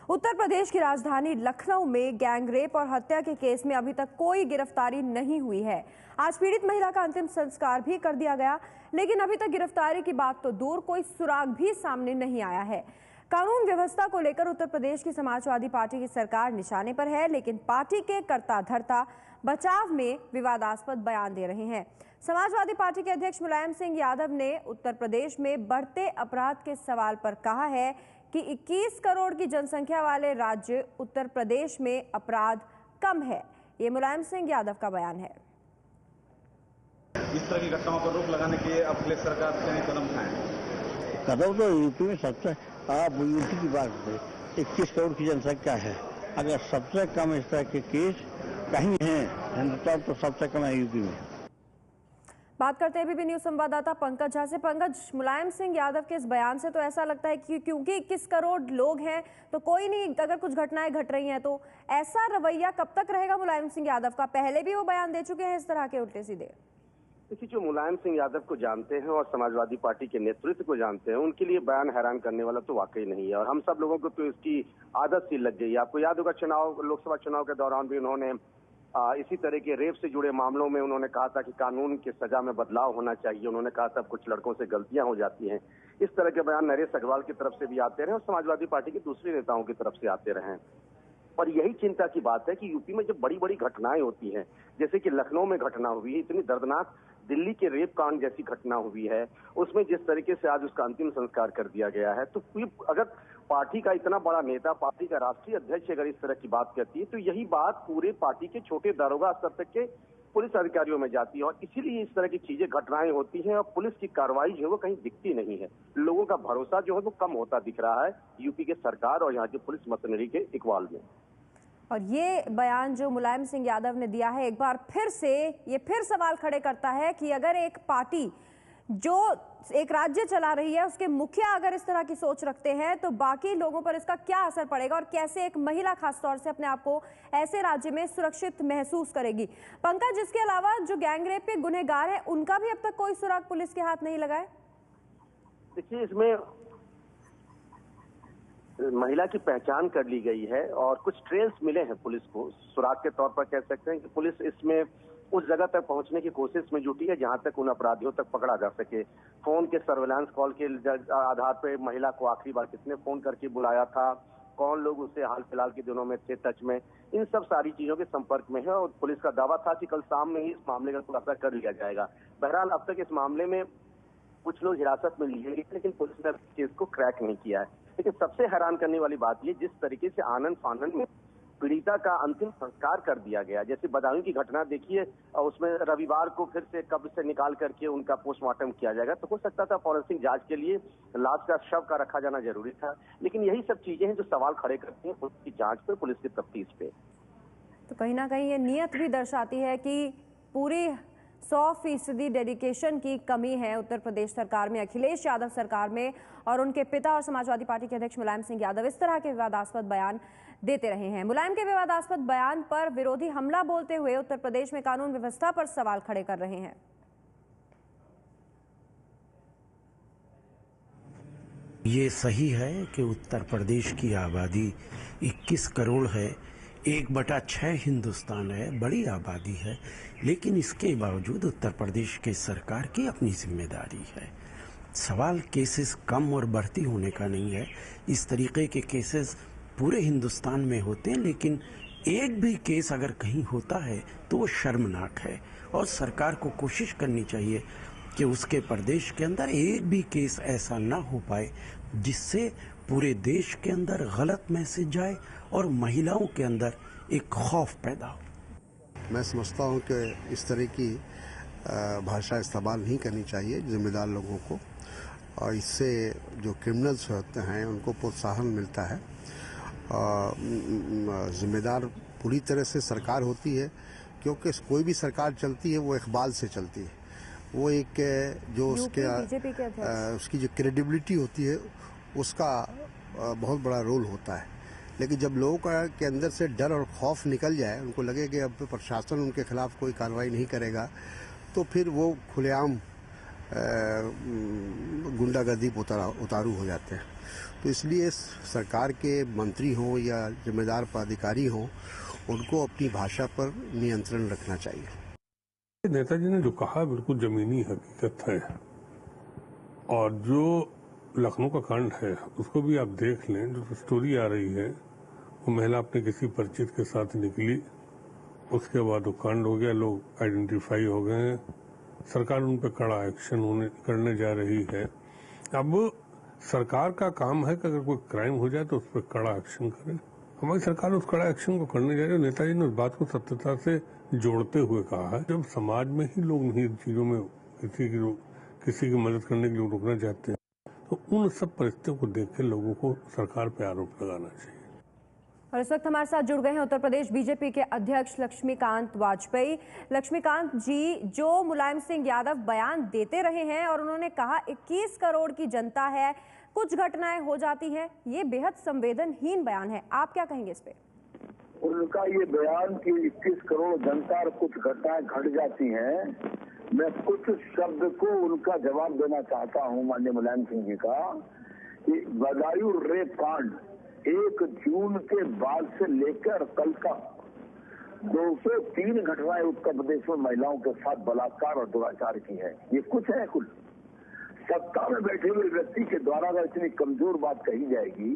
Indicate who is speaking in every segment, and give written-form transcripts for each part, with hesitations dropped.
Speaker 1: उत्तर प्रदेश की राजधानी लखनऊ में गैंगरेप और हत्या के केस में अभी तक कोई गिरफ्तारी नहीं हुई है। आज पीड़ित महिला का अंतिम संस्कार भी कर दिया गया, लेकिन अभी तक गिरफ्तारी की बात तो दूर, कोई सुराग भी सामने नहीं आया है। कानून व्यवस्था को लेकर उत्तर प्रदेश की समाजवादी पार्टी की सरकार निशाने पर है, लेकिन पार्टी के कर्ता धर्ता बचाव में विवादास्पद बयान दे रहे हैं। समाजवादी पार्टी के अध्यक्ष मुलायम सिंह यादव ने उत्तर प्रदेश में बढ़ते अपराध के सवाल पर कहा है कि 21 करोड़ की जनसंख्या वाले राज्य उत्तर प्रदेश में अपराध कम है। ये मुलायम सिंह यादव का बयान है।
Speaker 2: इस तरह की घटनाओं पर रोक लगाने के लिए अखिलेश सरकार ने कदम उठाए।
Speaker 3: कदम तो यूपी में सबसे, आप यूपी की बात करें, 21 करोड़ की जनसंख्या है। अगर सबसे कम इस तरह के केस कहीं हैं हिंदुस्तान, तो सबसे कम है यूपी में।
Speaker 1: बात करते हैं एबीपी न्यूज संवाददाता पंकज झा से। पंकज, मुलायम सिंह यादव के इस बयान से तो ऐसा लगता है कि क्योंकि 21 करोड़ लोग हैं तो कोई नहीं, अगर कुछ घटनाएं घट रही हैं तो ऐसा रवैया कब तक रहेगा मुलायम सिंह यादव का? पहले भी वो बयान दे चुके हैं इस तरह के उल्टे सीधे।
Speaker 4: देखिए, जो मुलायम सिंह यादव को जानते हैं और समाजवादी पार्टी के नेतृत्व को जानते हैं, उनके लिए बयान हैरान करने वाला तो वाकई नहीं है, और हम सब लोगों को तो इसकी आदत सी लग गई है। आपको याद होगा लोकसभा चुनाव के दौरान भी उन्होंने इसी तरह के रेप से जुड़े मामलों में उन्होंने कहा था कि कानून की सजा में बदलाव होना चाहिए। उन्होंने कहा था कुछ लड़कों से गलतियां हो जाती हैं। इस तरह के बयान नरेश अग्रवाल की तरफ से भी आते रहे और समाजवादी पार्टी के दूसरे नेताओं की तरफ से आते रहे। और यही चिंता की बात है कि यूपी में जब बड़ी बड़ी घटनाएं होती हैं, जैसे कि लखनऊ में घटना हुई है, इतनी दर्दनाक दिल्ली के रेप कांड जैसी घटना हुई है, उसमें जिस तरीके से आज उसका अंतिम संस्कार कर दिया गया है, तो अगर पार्टी का इतना बड़ा नेता, पार्टी का राष्ट्रीय अध्यक्ष अगर इस तरह की बात कहती है, तो यही बात पूरे पार्टी के छोटे दारोगा स्तर तक के पुलिस अधिकारियों में जाती है। और इसीलिए इस तरह की चीजें, घटनाएं होती हैं और पुलिस की कार्रवाई जो है वो कहीं दिखती नहीं है। लोगों का भरोसा जो है वो कम होता दिख रहा है यूपी के सरकार और यहाँ की पुलिस मशीनरी के इकबाल में।
Speaker 1: और ये बयान जो मुलायम सिंह यादव ने दिया है, एक बार फिर से ये सवाल खड़े करता है कि अगर एक पार्टी जो एक राज्य चला रही है, उसके मुखिया अगर इस तरह की सोच रखते हैं तो बाकी लोगों पर इसका क्या असर पड़ेगा और कैसे एक महिला खासतौर से अपने आप को ऐसे राज्य में सुरक्षित महसूस करेगी। पंकज, इसके अलावा जो गैंगरेप के गुनहगार हैं, उनका भी अब तक कोई सुराग पुलिस के हाथ नहीं लगा है।
Speaker 4: देखिए, इसमें महिला की पहचान कर ली गई है और कुछ ट्रेल्स मिले हैं पुलिस को। सुराग के तौर पर कह सकते हैं कि पुलिस इसमें उस जगह तक पहुंचने की कोशिश में जुटी है जहां तक उन अपराधियों तक पकड़ा जा सके। फोन के सर्वेलेंस कॉल के आधार पर महिला को आखिरी बार किसने फोन करके बुलाया था, कौन लोग उससे हाल फिलहाल के दिनों में थे टच में, इन सब सारी चीजों के संपर्क में है। और पुलिस का दावा था कि कल शाम में ही इस मामले का खुलासा कर लिया जाएगा। बहरहाल अब तक इस मामले में कुछ लोग हिरासत में लिए गए, लेकिन पुलिस ने केस को क्रैक नहीं किया है। लेकिन सबसे हैरान करने वाली बात ये, जिस तरीके से आनंद फानंद में पीड़िता का अंतिम संस्कार कर दिया गया। जैसे बदायूं की घटना देखिए, उसमें रविवार को फिर से कब्र से निकाल करके उनका पोस्टमार्टम किया जाएगा, तो हो सकता था फॉरेंसिक जांच के लिए लाश का शव का रखा जाना जरूरी था। लेकिन यही सब चीजें हैं जो सवाल खड़े करती हैं पुलिस की जांच पे, पुलिस की तफ्तीश पे।
Speaker 1: तो कहीं ना कहीं ये नीयत भी दर्शाती है कि पूरी 100% डेडिकेशन की कमी है उत्तर प्रदेश सरकार में, अखिलेश यादव सरकार में, और उनके पिता और समाजवादी पार्टी के अध्यक्ष मुलायम सिंह यादव इस तरह के विवादास्पद बयान देते रहे हैं। मुलायम के विवादास्पद बयान पर विरोधी हमला बोलते हुए उत्तर प्रदेश में कानून व्यवस्था पर सवाल खड़े कर रहे हैं।
Speaker 5: ये सही है कि उत्तर प्रदेश की आबादी 21 करोड़ है, 1/6 हिंदुस्तान है, बड़ी आबादी है, लेकिन इसके बावजूद उत्तर प्रदेश के सरकार की अपनी जिम्मेदारी है। सवाल केसेस कम और बढ़ती होने का नहीं है। इस तरीके के केसेस पूरे हिंदुस्तान में होते हैं, लेकिन एक भी केस अगर कहीं होता है तो वो शर्मनाक है, और सरकार को कोशिश करनी चाहिए कि उसके प्रदेश के अंदर एक भी केस ऐसा ना हो पाए जिससे पूरे देश के अंदर गलत मैसेज जाए और महिलाओं के अंदर एक खौफ पैदा हो।
Speaker 6: मैं समझता हूं कि इस तरह की भाषा इस्तेमाल नहीं करनी चाहिए जिम्मेदार लोगों को, और इससे जो क्रिमिनल्स होते हैं उनको प्रोत्साहन मिलता है। जिम्मेदार पूरी तरह से सरकार होती है, क्योंकि कोई भी सरकार चलती है वो इकबाल से चलती है। वो एक जो उसकी जो क्रेडिबिलिटी होती है उसका बहुत बड़ा रोल होता है। लेकिन जब लोगों के अंदर से डर और खौफ निकल जाए, उनको लगे कि अब प्रशासन उनके खिलाफ कोई कार्रवाई नहीं करेगा, तो फिर वो खुलेआम गुंडागर्दी उतारू हो जाते हैं। तो इसलिए सरकार के मंत्री हों या जिम्मेदार पदाधिकारी हों, उनको अपनी भाषा पर नियंत्रण रखना चाहिए।
Speaker 7: नेताजी ने जो कहा बिल्कुल जमीनी हकीकत है, और जो लखनऊ का कांड है उसको भी आप देख लें। जो स्टोरी आ रही है, वो महिला अपने किसी परिचित के साथ निकली, उसके बाद वो कांड हो गया, लोग आइडेंटिफाई हो गए हैं, सरकार उन पर कड़ा एक्शन करने जा रही है। अब सरकार का काम है कि अगर कोई क्राइम हो जाए तो उस पर कड़ा एक्शन करे। हमारी सरकार उस कड़ा एक्शन को करने जा रही है। नेताजी ने उस बात को सत्यता से जोड़ते हुए कहा है, जब समाज में ही लोग नहीं चीजों में किसी की मदद करने के लिए रुकना चाहते हैं, तो उन सब परिस्थितियों को देख के लोगों को सरकार पे आरोप लगाना चाहिए।
Speaker 1: और इस वक्त हमारे साथ जुड़ गए हैं उत्तर प्रदेश बीजेपी के अध्यक्ष लक्ष्मीकांत वाजपेयी। लक्ष्मीकांत जी, जो मुलायम सिंह यादव बयान देते रहे हैं और उन्होंने कहा 21 करोड़ की जनता है, कुछ घटनाएं हो जाती हैं, ये बेहद संवेदनहीन बयान है, आप क्या कहेंगे इस पे?
Speaker 8: उनका ये बयान कि 21 करोड़ जनता और कुछ घटनाएं घट जाती हैं, मैं कुछ शब्द को उनका जवाब देना चाहता हूं माननीय मुलायम सिंह जी का, कि बदायूं रेप कांड 1 जून के बाद से लेकर कल तक 203 घटनाएं उत्तर प्रदेश में महिलाओं के साथ बलात्कार और दुराचार की है। ये कुछ है कुल। सत्ता में बैठे हुए व्यक्ति के द्वारा अगर इतनी कमजोर बात कही जाएगी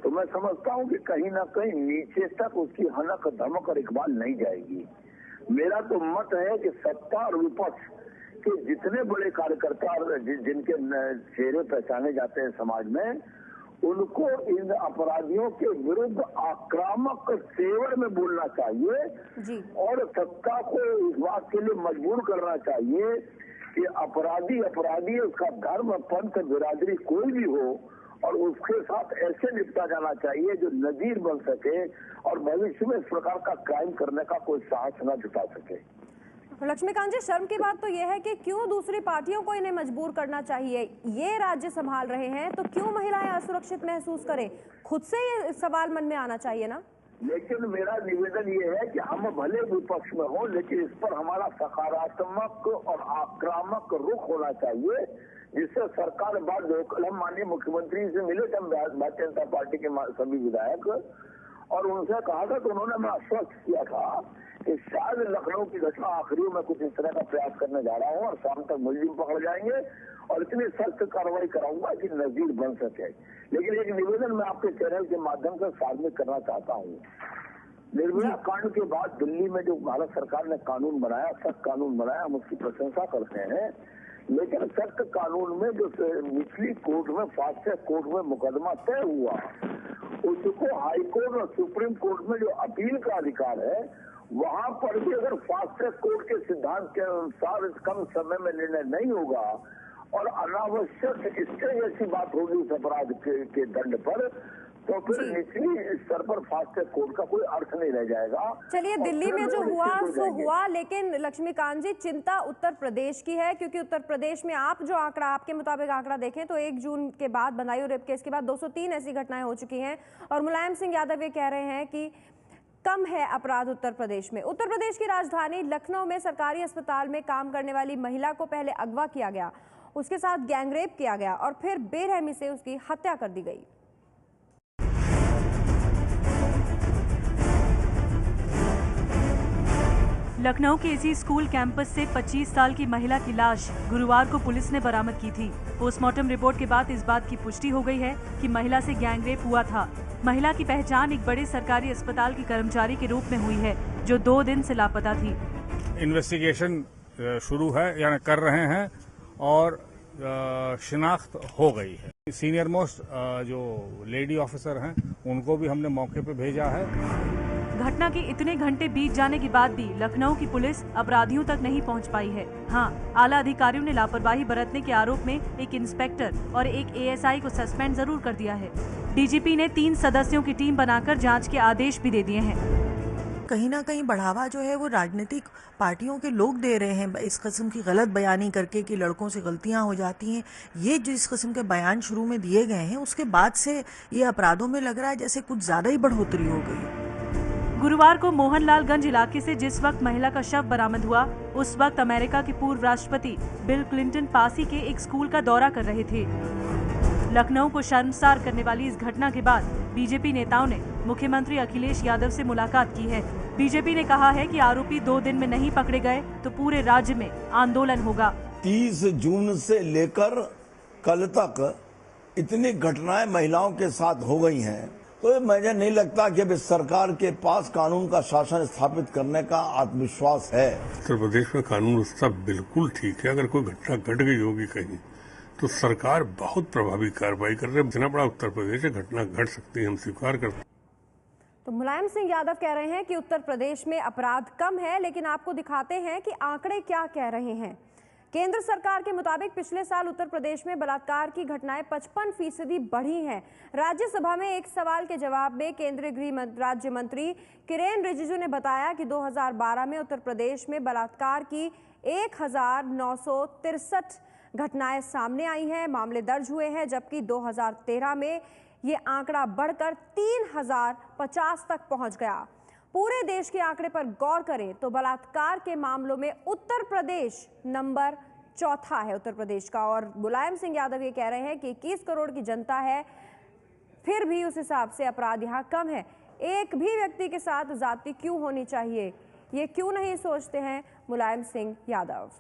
Speaker 8: तो मैं समझता हूं कि कहीं ना कहीं नीचे तक उसकी हनक धमक और इकबाल नहीं जाएगी। मेरा तो मत है कि सत्ता और विपक्ष के जितने बड़े कार्यकर्ता जिनके चेहरे पहचाने जाते हैं समाज में, उनको इन अपराधियों के विरुद्ध आक्रामक तेवर में बोलना चाहिए
Speaker 1: जी।
Speaker 8: और सत्ता को इस बात के लिए मजबूर करना चाहिए कि अपराधी अपराधी, उसका धर्म पंथ बिरादरी कोई भी हो, और उसके साथ ऐसे निपटा जाना चाहिए जो नजीर बन सके और भविष्य में इस प्रकार का क्राइम करने का कोई साहस न जुटा सके।
Speaker 1: लक्ष्मीकांत जी, शर्म की बात तो यह है कि क्यों दूसरी पार्टियों को इन्हें मजबूर करना चाहिए? ये राज्य संभाल रहे हैं तो क्यों महिलाएं असुरक्षित महसूस करें? खुद से ये सवाल मन में आना चाहिए ना।
Speaker 8: लेकिन मेरा निवेदन ये है कि हम भले विपक्ष में हो, लेकिन इस पर हमारा सकारात्मक और आक्रामक रुख होना चाहिए, जिससे सरकार बाद कल हम माननीय मुख्यमंत्री से मिले थे, भारतीय जनता पार्टी के सभी विधायक, और उनसे कहा था, तो उन्होंने मैं आश्वस्त किया था कि शायद लखनऊ की घटना आखिरी में कुछ इस तरह का प्रयास करने जा रहा हूँ और शाम तक मुलजिम पकड़ जाएंगे और इतनी सख्त कार्रवाई कराऊंगा कि नजीर बन सके। लेकिन एक निवेदन मैं आपके चैनल के माध्यम से सार्वजनिक करना चाहता हूँ। निर्भया कांड के बाद दिल्ली में जो भारत सरकार ने कानून बनाया, सख्त कानून बनाया, हम उसकी प्रशंसा करते हैं, लेकिन सख्त कानून में जो निचली कोर्ट में, फास्ट ट्रैक कोर्ट में मुकदमा तय हुआ, उसको हाई कोर्ट और सुप्रीम कोर्ट में जो अपील का अधिकार है, वहां पर भी अगर फास्ट ट्रैक कोर्ट के सिद्धांत के अनुसार कम समय में निर्णय नहीं होगा और अनावश्यक स्टे जैसी बात होगी इस अपराध के दंड पर, तो फिर निचली स्तर पर फास्ट ट्रैक कोर्ट का कोई अर्थ नहीं रह जाएगा।
Speaker 1: चलिए, दिल्ली में जो हुआ सो हुआ, लेकिन लक्ष्मीकांत जी, चिंता उत्तर प्रदेश की है, क्योंकि उत्तर प्रदेश में आप जो आंकड़ा, आपके मुताबिक आंकड़ा देखें तो 1 जून के बाद बदायूं रेप केस के बाद 203 ऐसी घटनाएं हो चुकी हैं, और मुलायम सिंह यादव ये कह रहे हैं कि कम है अपराध उत्तर प्रदेश में। उत्तर प्रदेश की राजधानी लखनऊ में सरकारी अस्पताल में काम करने वाली महिला को पहले अगवा किया गया, उसके साथ गैंगरेप किया गया और फिर बेरहमी से उसकी हत्या कर दी गई।
Speaker 9: लखनऊ के इसी स्कूल कैंपस से 25 साल की महिला की लाश गुरुवार को पुलिस ने बरामद की थी। पोस्टमार्टम रिपोर्ट के बाद इस बात की पुष्टि हो गई है कि महिला से गैंगरेप हुआ था। महिला की पहचान एक बड़े सरकारी अस्पताल की कर्मचारी के रूप में हुई है, जो 2 दिन से लापता थी।
Speaker 10: इन्वेस्टिगेशन शुरू है, यानी कर रहे हैं, और शिनाख्त हो गई है। सीनियर मोस्ट जो लेडी ऑफिसर हैं, उनको भी हमने मौके पे भेजा है।
Speaker 9: घटना के इतने घंटे बीत जाने के बाद भी लखनऊ की पुलिस अपराधियों तक नहीं पहुंच पाई है। हाँ, आला अधिकारियों ने लापरवाही बरतने के आरोप में एक इंस्पेक्टर और एक एएसआई को सस्पेंड जरूर कर दिया है। डीजीपी ने 3 सदस्यों की टीम बनाकर जांच के आदेश भी दे दिए हैं।
Speaker 11: कहीं ना कहीं बढ़ावा जो है वो राजनीतिक पार्टियों के लोग दे रहे हैं, इस किस्म की गलत बयानी करके कि लड़कों से गलतियां हो जाती हैं। ये जो इस किस्म के बयान शुरू में दिए गए हैं, उसके बाद से ये अपराधों में लग रहा है जैसे कुछ ज्यादा ही बढ़ोतरी हो गई।
Speaker 9: गुरुवार को मोहनलालगंज इलाके से जिस वक्त महिला का शव बरामद हुआ, उस वक्त अमेरिका के पूर्व राष्ट्रपति बिल क्लिंटन पासी के एक स्कूल का दौरा कर रहे थे। लखनऊ को शर्मसार करने वाली इस घटना के बाद बीजेपी नेताओं ने मुख्यमंत्री अखिलेश यादव से मुलाकात की है। बीजेपी ने कहा है कि आरोपी 2 दिन में नहीं पकड़े गए तो पूरे राज्य में आंदोलन होगा।
Speaker 12: 30 जून से लेकर कल तक इतनी घटनाएं महिलाओं के साथ हो गई हैं, तो मुझे नहीं लगता कि अभी सरकार के पास कानून का शासन स्थापित करने का आत्मविश्वास है।
Speaker 7: उत्तर प्रदेश में कानून व्यवस्था बिल्कुल ठीक है। अगर कोई घटना घट गई होगी कहीं तो सरकार बहुत प्रभावी कार्रवाई कर रही है। इतना बड़ा उत्तर प्रदेश है, घटना घट सकती है, हम स्वीकार करते हैं।
Speaker 1: तो मुलायम सिंह यादव कह रहे हैं कि उत्तर प्रदेश में अपराध कम है, लेकिन आपको दिखाते हैं कि आंकड़े क्या कह रहे हैं। केंद्र सरकार के मुताबिक पिछले साल उत्तर प्रदेश में बलात्कार की घटनाएं 55% बढ़ी हैं। राज्यसभा में एक सवाल के जवाब में केंद्रीय गृह राज्य मंत्री किरेन रिजिजू ने बताया कि 2012 में उत्तर प्रदेश में बलात्कार की 1963 घटनाएं सामने आई हैं, मामले दर्ज हुए हैं, जबकि 2013 में ये आंकड़ा बढ़कर 3050 तक पहुंच गया। पूरे देश के आंकड़े पर गौर करें तो बलात्कार के मामलों में उत्तर प्रदेश नंबर 4 है उत्तर प्रदेश का। और मुलायम सिंह यादव ये कह रहे हैं कि 21 करोड़ की जनता है, फिर भी उस हिसाब से अपराध यहाँ कम है। एक भी व्यक्ति के साथ जाति क्यों होनी चाहिए, ये क्यों नहीं सोचते हैं मुलायम सिंह यादव।